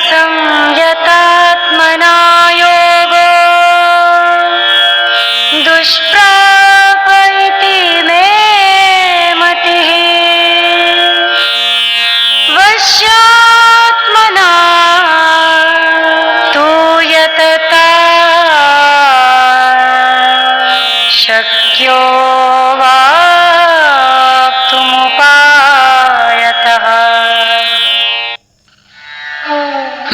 संयतात्मना योगो दुष्प्राप इति मे मतिः। वश्यात्मना तु यतता शक्यो वाप्तुमुपायतः।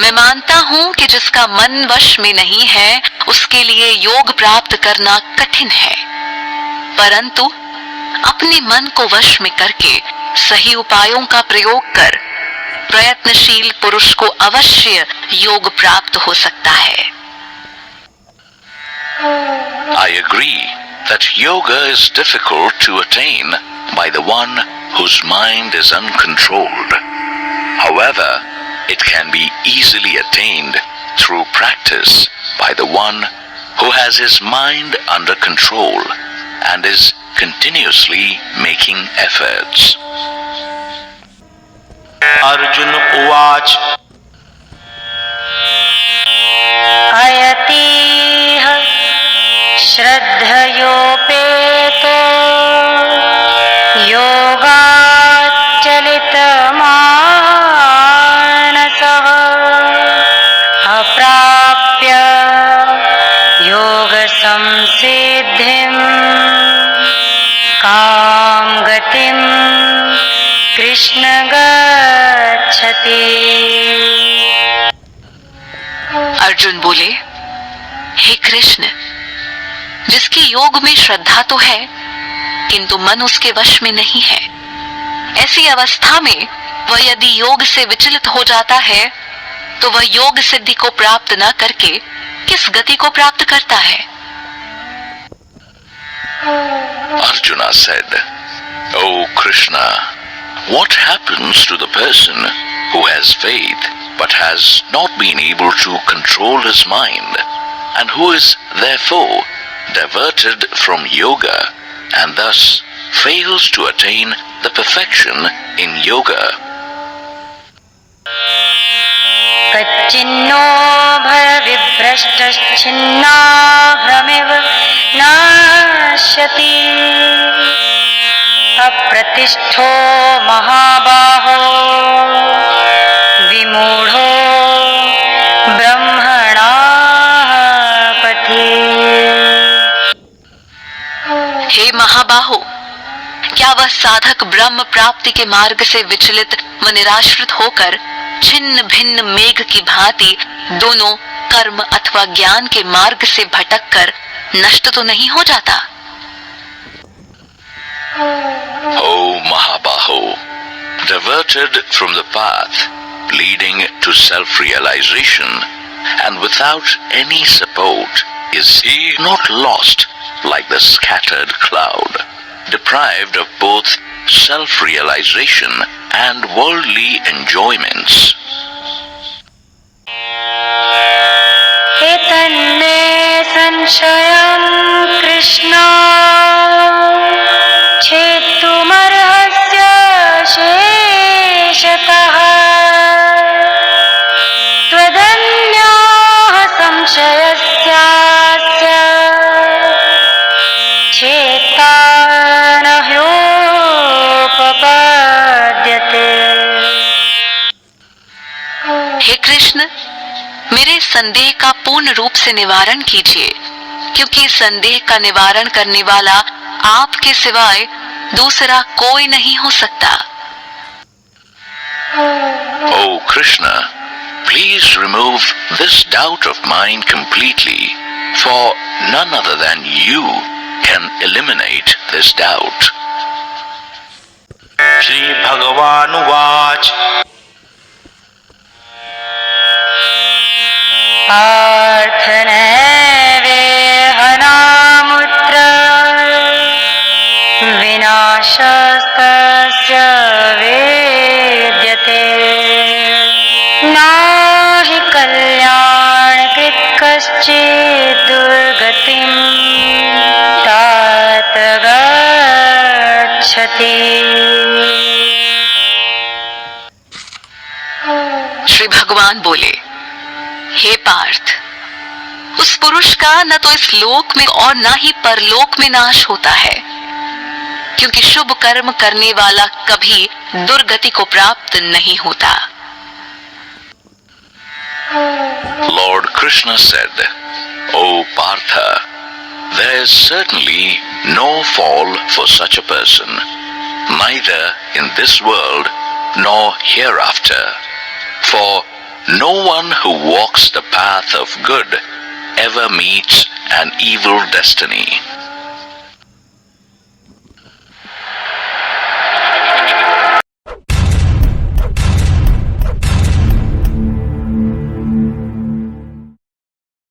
मैं मानता हूँ कि जिसका मन वश में नहीं है उसके लिए योग प्राप्त करना कठिन है, परंतु अपने मन को वश में करके सही उपायों का प्रयोग कर प्रयत्नशील पुरुष को अवश्य योग प्राप्त हो सकता है। I agree that yoga is difficult to attain by the one whose mind is uncontrolled. However, it can be easily attained through practice by the one who has his mind under control and is continuously making efforts. Arjun उवाच अयतीह श्रद्धयोपेतो योगाच्चलितमानसः अप्राप्य योगसंसिद्धिं कां गतिं कृष्ण गच्छति। अर्जुन बोले, हे कृष्ण, जिसकी योग में श्रद्धा तो है किंतु मन उसके वश में नहीं है, ऐसी अवस्था में वह यदि योग से विचलित हो जाता है तो वह योग सिद्धि को प्राप्त न करके किस गति को प्राप्त करता है? Arjuna said, "O Krishna, what happens to the person who has faith but has not been able to control his mind and who is therefore diverted from yoga and thus fails to attain the perfection in yoga?" कच्चिन्नो भयविभ्रष्टश्चिन्नाभ्रमिव नाश्यति अप्रतिष्ठो महाबाहो विमूढो ब्रह्मणा पथि। हे महाबाहो, क्या वह साधक ब्रह्म प्राप्ति के मार्ग से विचलित व निराश्रित होकर छिन्न भिन्न मेघ की भांति दोनों कर्म अथवा ज्ञान के मार्ग से भटककर नष्ट तो नहीं हो जाता? O Mahabaho, diverted from the path leading to self-realization and without any support, is he not lost like the scattered cloud, deprived of both self-realization and worldly enjoyments? एतन्मे संशयं कृष्ण छेत्तुमर्हस्य शेषतः त्वदन्याः संशयस्यास्य छेत्ता न ह्योपपद्यते। हे कृष्ण, मेरे संदेह का पूर्ण रूप से निवारण कीजिए, क्योंकि संदेह का निवारण करने वाला आपके सिवाय दूसरा कोई नहीं हो सकता। O Krishna, please remove this doubt of mine completely, for none other than you can eliminate this doubt. Shri भगवानुवाच पार्थनैवेहनामुत्र विनाशस्तस्य वेद्यते नाहि कल्याणकृत् कश्चित् दुर्गतिं तात गच्छति। श्री भगवान बोले, हे पार्थ, उस पुरुष का न तो इस लोक में और न ही परलोक में नाश होता है, क्योंकि शुभ कर्म करने वाला कभी दुर्गति को प्राप्त नहीं होता। Lord Krishna said, O Partha, there is certainly no fall for such a person, neither in this world nor hereafter. For no one who walks the path of good ever meets an evil destiny.